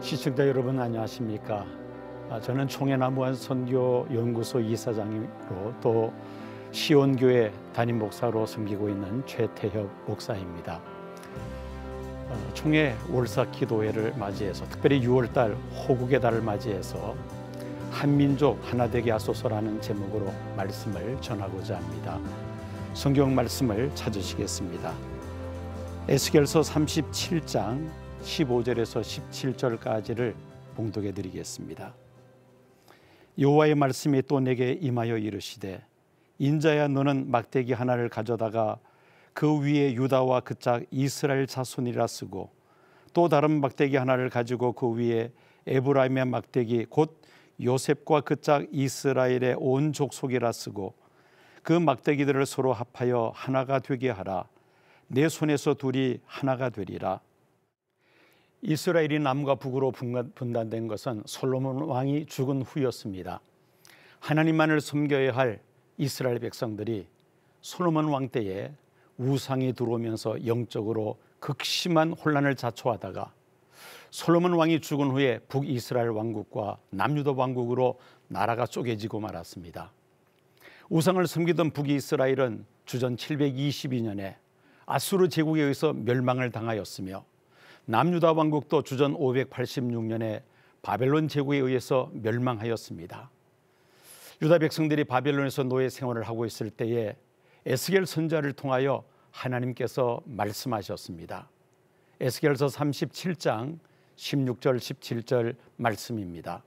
시청자 여러분 안녕하십니까? 저는 총회나무원 선교연구소 이사장으로 또 시온교회 담임 목사로 섬기고 있는 최태협 목사입니다. 총회 월사 기도회를 맞이해서 특별히 6월달 호국의 달을 맞이해서 한민족 하나 되게 하소서라는 제목으로 말씀을 전하고자 합니다. 성경 말씀을 찾으시겠습니다. 에스겔서 37장 15절에서 17절까지를 봉독해 드리겠습니다. 여호와의 말씀이 또 내게 임하여 이르시되 인자야 너는 막대기 하나를 가져다가 그 위에 유다와 그 짝 이스라엘 자손이라 쓰고 또 다른 막대기 하나를 가지고 그 위에 에브라임의 막대기 곧 요셉과 그 짝 이스라엘의 온 족속이라 쓰고 그 막대기들을 서로 합하여 하나가 되게 하라. 내 손에서 둘이 하나가 되리라. 이스라엘이 남과 북으로 분단된 것은 솔로몬 왕이 죽은 후였습니다. 하나님만을 섬겨야 할 이스라엘 백성들이 솔로몬 왕 때에 우상이 들어오면서 영적으로 극심한 혼란을 자초하다가 솔로몬 왕이 죽은 후에 북이스라엘 왕국과 남유다 왕국으로 나라가 쪼개지고 말았습니다. 우상을 섬기던 북이스라엘은 주전 722년에 아수르 제국에 의해서 멸망을 당하였으며 남유다 왕국도 주전 586년에 바벨론 제국에 의해서 멸망하였습니다. 유다 백성들이 바벨론에서 노예 생활을 하고 있을 때에 에스겔 선지자를 통하여 하나님께서 말씀하셨습니다. 에스겔서 37장 16절 17절 말씀입니다.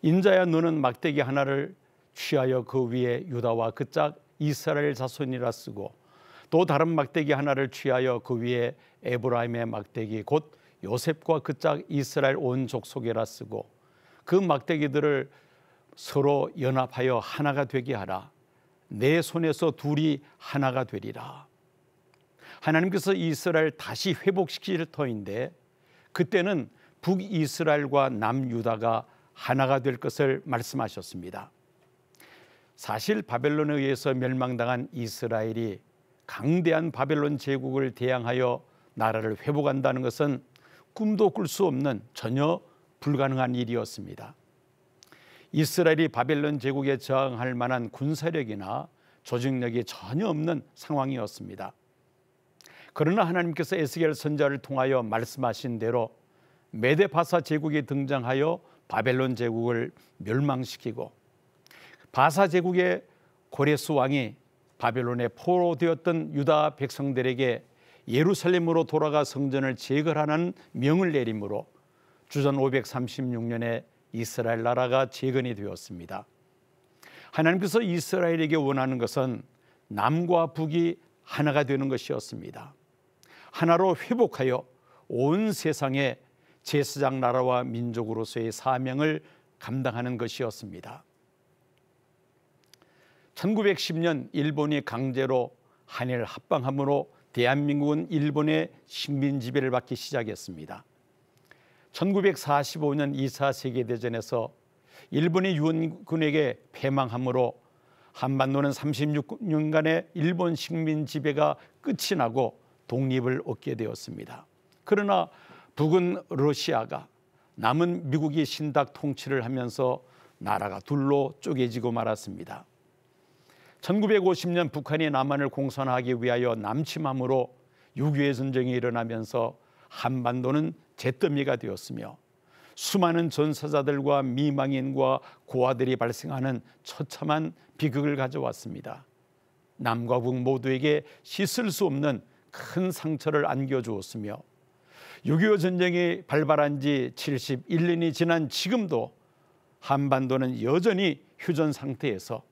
인자야 너는 막대기 하나를 취하여 그 위에 유다와 그 짝 이스라엘 자손이라 쓰고 또 다른 막대기 하나를 취하여 그 위에 에브라임의 막대기 곧 요셉과 그 짝 이스라엘 온 족속이라 쓰고 그 막대기들을 서로 연합하여 하나가 되게 하라. 내 손에서 둘이 하나가 되리라. 하나님께서 이스라엘 다시 회복시킬 터인데 그때는 북이스라엘과 남유다가 하나가 될 것을 말씀하셨습니다. 사실 바벨론에 의해서 멸망당한 이스라엘이 강대한 바벨론 제국을 대항하여 나라를 회복한다는 것은 꿈도 꿀 수 없는 전혀 불가능한 일이었습니다. 이스라엘이 바벨론 제국에 저항할 만한 군사력이나 조직력이 전혀 없는 상황이었습니다. 그러나 하나님께서 에스겔 선지자를 통하여 말씀하신 대로 메데바사 제국이 등장하여 바벨론 제국을 멸망시키고 바사 제국의 고레스 왕이 바벨론에 포로되었던 유다 백성들에게 예루살렘으로 돌아가 성전을 재건하는 명을 내림으로 주전 536년에 이스라엘 나라가 재건이 되었습니다. 하나님께서 이스라엘에게 원하는 것은 남과 북이 하나가 되는 것이었습니다. 하나로 회복하여 온 세상에 제사장 나라와 민족으로서의 사명을 감당하는 것이었습니다. 1910년 일본이 강제로 한일 합방함으로 대한민국은 일본의 식민 지배를 받기 시작했습니다. 1945년 2차 세계대전에서 일본이 유엔군에게 패망함으로 한반도는 36년간의 일본 식민 지배가 끝이 나고 독립을 얻게 되었습니다. 그러나 북은 러시아가 남은 미국이 신탁 통치를 하면서 나라가 둘로 쪼개지고 말았습니다. 1950년 북한이 남한을 공산화하기 위하여 남침함으로 6.25 전쟁이 일어나면서 한반도는 잿더미가 되었으며 수많은 전사자들과 미망인과 고아들이 발생하는 처참한 비극을 가져왔습니다. 남과 북 모두에게 씻을 수 없는 큰 상처를 안겨주었으며 6.25 전쟁이 발발한 지 71년이 지난 지금도 한반도는 여전히 휴전 상태에서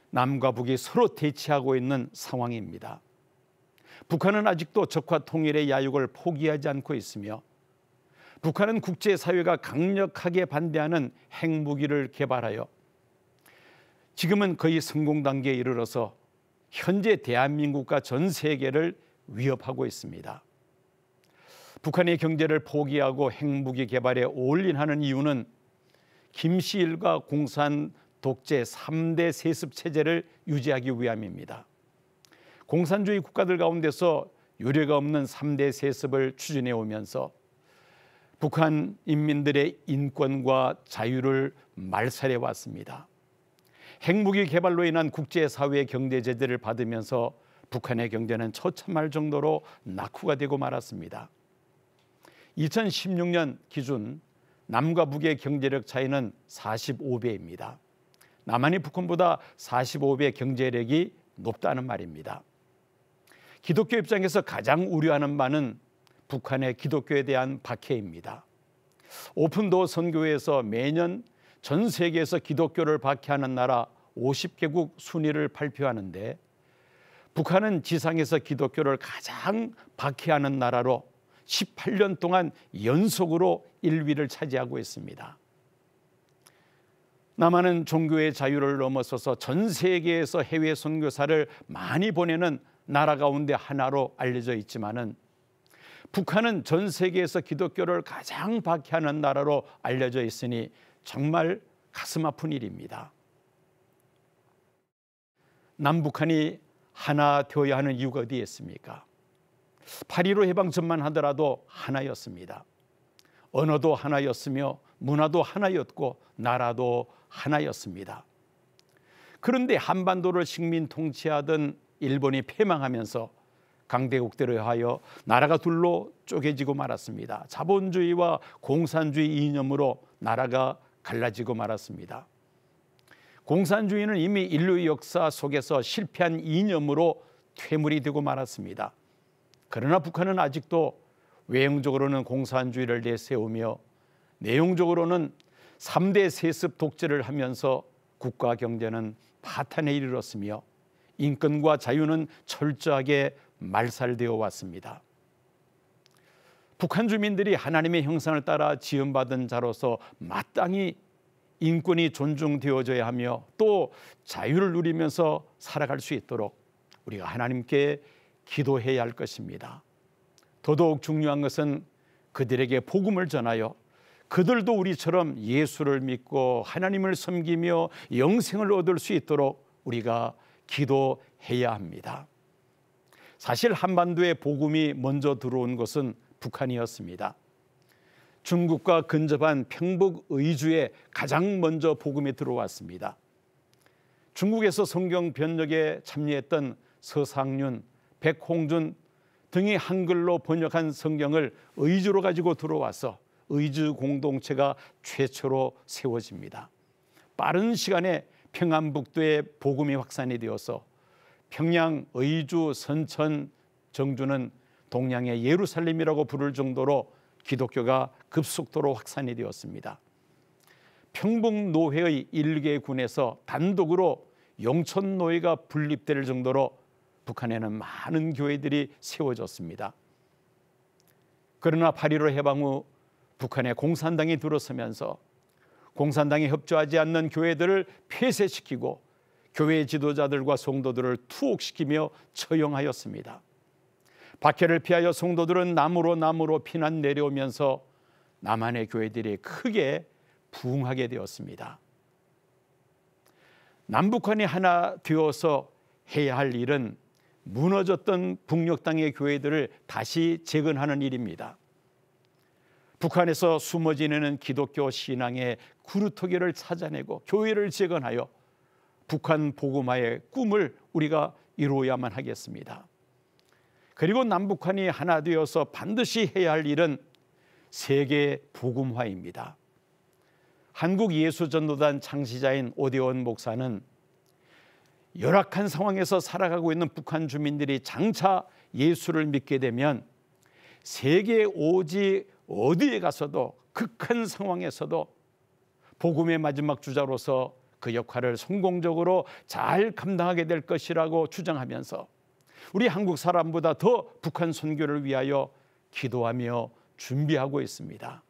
남과 북이 서로 대치하고 있는 상황입니다. 북한은 아직도 적화 통일의 야욕을 포기하지 않고 있으며 북한은 국제사회가 강력하게 반대하는 핵무기를 개발하여 지금은 거의 성공 단계에 이르러서 현재 대한민국과 전 세계를 위협하고 있습니다. 북한의 경제를 포기하고 핵무기 개발에 올인하는 이유는 김시일과 공산 독재 3대 세습 체제를 유지하기 위함입니다. 공산주의 국가들 가운데서 유례가 없는 3대 세습을 추진해 오면서 북한 인민들의 인권과 자유를 말살해 왔습니다. 핵무기 개발로 인한 국제사회의 경제 제재를 받으면서 북한의 경제는 처참할 정도로 낙후가 되고 말았습니다. 2016년 기준 남과 북의 경제력 차이는 45배입니다. 남한이 북한보다 45배 경제력이 높다는 말입니다. 기독교 입장에서 가장 우려하는 바는 북한의 기독교에 대한 박해입니다. 오픈도어 선교회에서 매년 전 세계에서 기독교를 박해하는 나라 50개국 순위를 발표하는데 북한은 지상에서 기독교를 가장 박해하는 나라로 18년 동안 연속으로 1위를 차지하고 있습니다. 남한은 종교의 자유를 넘어서서 전 세계에서 해외 선교사를 많이 보내는 나라 가운데 하나로 알려져 있지만은 북한은 전 세계에서 기독교를 가장 박해하는 나라로 알려져 있으니 정말 가슴 아픈 일입니다. 남북한이 하나 되어야 하는 이유가 어디에 있습니까? 8.15 해방 전만 하더라도 하나였습니다. 언어도 하나였으며 문화도 하나였고 나라도 하나였습니다. 그런데 한반도를 식민 통치하던 일본이 패망하면서 강대국들에 하여 나라가 둘로 쪼개지고 말았습니다. 자본주의와 공산주의 이념으로 나라가 갈라지고 말았습니다. 공산주의는 이미 인류 역사 속에서 실패한 이념으로 퇴물이 되고 말았습니다. 그러나 북한은 아직도 외형적으로는 공산주의를 내세우며 내용적으로는 3대 세습 독재를 하면서 국가 경제는 파탄에 이르렀으며 인권과 자유는 철저하게 말살되어 왔습니다. 북한 주민들이 하나님의 형상을 따라 지음받은 자로서 마땅히 인권이 존중되어져야 하며 또 자유를 누리면서 살아갈 수 있도록 우리가 하나님께 기도해야 할 것입니다. 더더욱 중요한 것은 그들에게 복음을 전하여 그들도 우리처럼 예수를 믿고 하나님을 섬기며 영생을 얻을 수 있도록 우리가 기도해야 합니다. 사실 한반도에 복음이 먼저 들어온 것은 북한이었습니다. 중국과 근접한 평북 의주에 가장 먼저 복음이 들어왔습니다. 중국에서 성경 번역에 참여했던 서상윤, 백홍준 등이 한글로 번역한 성경을 의주로 가지고 들어와서 의주 공동체가 최초로 세워집니다. 빠른 시간에 평안북도에 복음이 확산이 되어서 평양, 의주, 선천, 정주는 동양의 예루살렘이라고 부를 정도로 기독교가 급속도로 확산이 되었습니다. 평북노회의 일개 군에서 단독으로 용천노회가 분립될 정도로 북한에는 많은 교회들이 세워졌습니다. 그러나 8.15 해방 후 북한에 공산당이 들어서면서 공산당에 협조하지 않는 교회들을 폐쇄시키고 교회 지도자들과 성도들을 투옥시키며 처형하였습니다. 박해를 피하여 성도들은 남으로 피난 내려오면서 남한의 교회들이 크게 부흥하게 되었습니다. 남북한이 하나 되어서 해야 할 일은 무너졌던 북녘 땅의 교회들을 다시 재건하는 일입니다. 북한에서 숨어 지내는 기독교 신앙의 구루터기를 찾아내고 교회를 재건하여 북한 복음화의 꿈을 우리가 이루어야만 하겠습니다. 그리고 남북한이 하나 되어서 반드시 해야 할 일은 세계 복음화입니다. 한국예수전도단 창시자인 오대원 목사는 열악한 상황에서 살아가고 있는 북한 주민들이 장차 예수를 믿게 되면 세계 오직 어디에 가서도 극한 상황에서도 복음의 마지막 주자로서 그 역할을 성공적으로 잘 감당하게 될 것이라고 주장하면서 우리 한국 사람보다 더 북한 선교를 위하여 기도하며 준비하고 있습니다.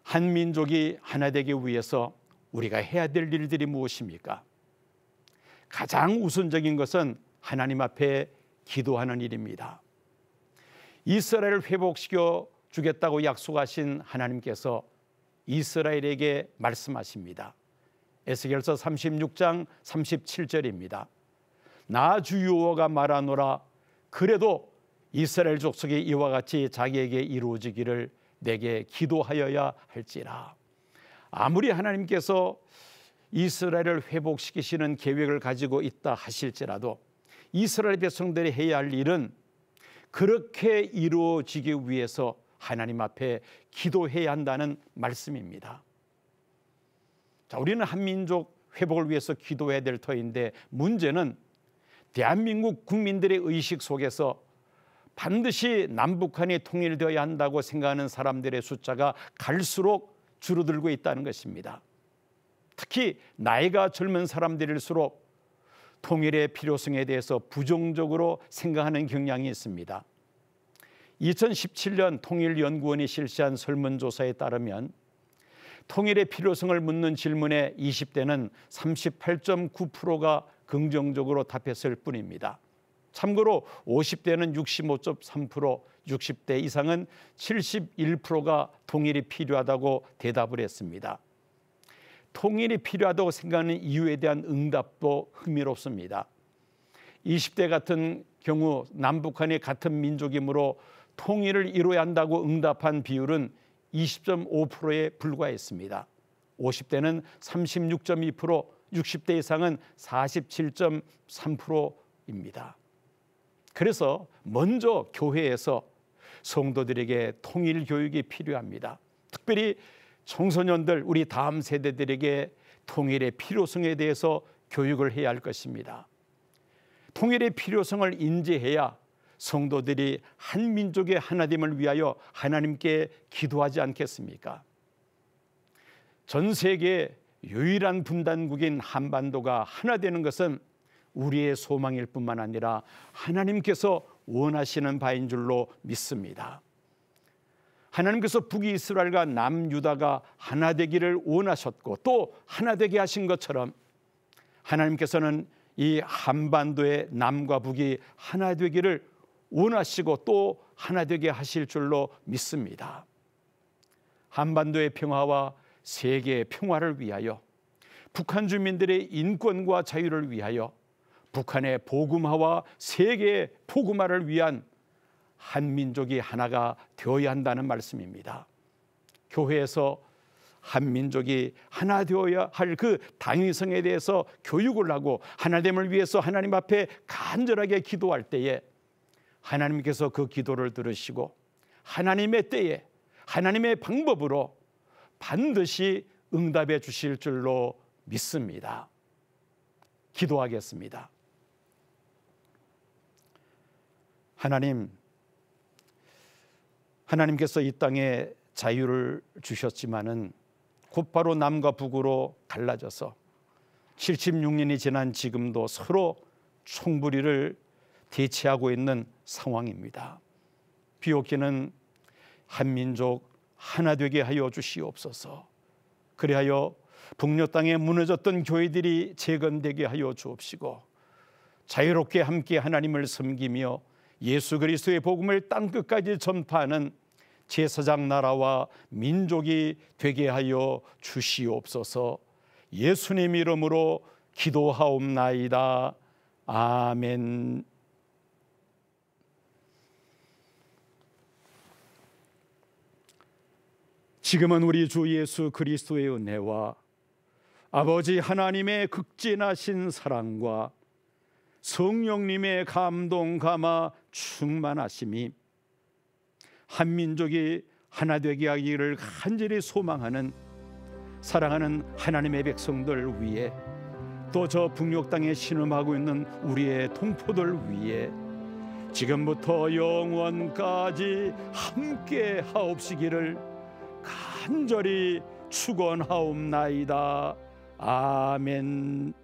한민족이 하나 되기 위해서 우리가 해야 될 일들이 무엇입니까? 가장 우선적인 것은 하나님 앞에 기도하는 일입니다. 이스라엘을 회복시켜 주겠다고 약속하신 하나님께서 이스라엘에게 말씀하십니다. 에스겔서 36장 37절입니다. 나 주 여호와가 말하노라. 그래도 이스라엘 족속이 이와 같이 자기에게 이루어지기를 내게 기도하여야 할지라. 아무리 하나님께서 이스라엘을 회복시키시는 계획을 가지고 있다 하실지라도 이스라엘 백성들이 해야 할 일은 그렇게 이루어지기 위해서 하나님 앞에 기도해야 한다는 말씀입니다. 자, 우리는 한민족 회복을 위해서 기도해야 될 터인데, 문제는 대한민국 국민들의 의식 속에서 반드시 남북한이 통일되어야 한다고 생각하는 사람들의 숫자가 갈수록 줄어들고 있다는 것입니다. 특히 나이가 젊은 사람들일수록 통일의 필요성에 대해서 부정적으로 생각하는 경향이 있습니다. 2017년 통일연구원이 실시한 설문조사에 따르면 통일의 필요성을 묻는 질문에 20대는 38.9%가 긍정적으로 답했을 뿐입니다. 참고로 50대는 65.3%, 60대 이상은 71%가 통일이 필요하다고 대답을 했습니다. 통일이 필요하다고 생각하는 이유에 대한 응답도 흥미롭습니다. 20대 같은 경우 남북한이 같은 민족이므로 통일을 이루어야 한다고 응답한 비율은 20.5%에 불과했습니다. 50대는 36.2%, 60대 이상은 47.3%입니다. 그래서 먼저 교회에서 성도들에게 통일 교육이 필요합니다. 특별히 청소년들, 우리 다음 세대들에게 통일의 필요성에 대해서 교육을 해야 할 것입니다. 통일의 필요성을 인지해야 성도들이 한 민족의 하나됨을 위하여 하나님께 기도하지 않겠습니까? 전 세계 유일한 분단국인 한반도가 하나 되는 것은 우리의 소망일 뿐만 아니라 하나님께서 원하시는 바인 줄로 믿습니다. 하나님께서 북이스라엘과 남유다가 하나 되기를 원하셨고 또 하나 되게 하신 것처럼 하나님께서는 이 한반도의 남과 북이 하나 되기를 원하시고 또 하나 되게 하실 줄로 믿습니다. 한반도의 평화와 세계의 평화를 위하여, 북한 주민들의 인권과 자유를 위하여, 북한의 복음화와 세계의 복음화를 위한 한민족이 하나가 되어야 한다는 말씀입니다. 교회에서 한민족이 하나 되어야 할 그 당위성에 대해서 교육을 하고 하나됨을 위해서 하나님 앞에 간절하게 기도할 때에 하나님께서 그 기도를 들으시고 하나님의 때에 하나님의 방법으로 반드시 응답해 주실 줄로 믿습니다. 기도하겠습니다. 하나님께서 이 땅에 자유를 주셨지만은 곧바로 남과 북으로 갈라져서 76년이 지난 지금도 서로 총부리를 대치하고 있는 상황입니다. 비옥기는 한민족 하나 되게 하여 주시옵소서. 그리하여 북녘 땅에 무너졌던 교회들이 재건되게 하여 주옵시고 자유롭게 함께 하나님을 섬기며 예수 그리스도의 복음을 땅끝까지 전파하는 제사장 나라와 민족이 되게 하여 주시옵소서. 예수님 이름으로 기도하옵나이다. 아멘. 지금은 우리 주 예수 그리스도의 은혜와 아버지 하나님의 극진하신 사랑과 성령님의 감동 감화 충만하심이 한민족이 하나 되게 하기를 간절히 소망하는 사랑하는 하나님의 백성들 위해 또 저 북녘 땅에 신음하고 있는 우리의 동포들 위해 지금부터 영원까지 함께 하옵시기를 간절히 축원하옵나이다. 아멘.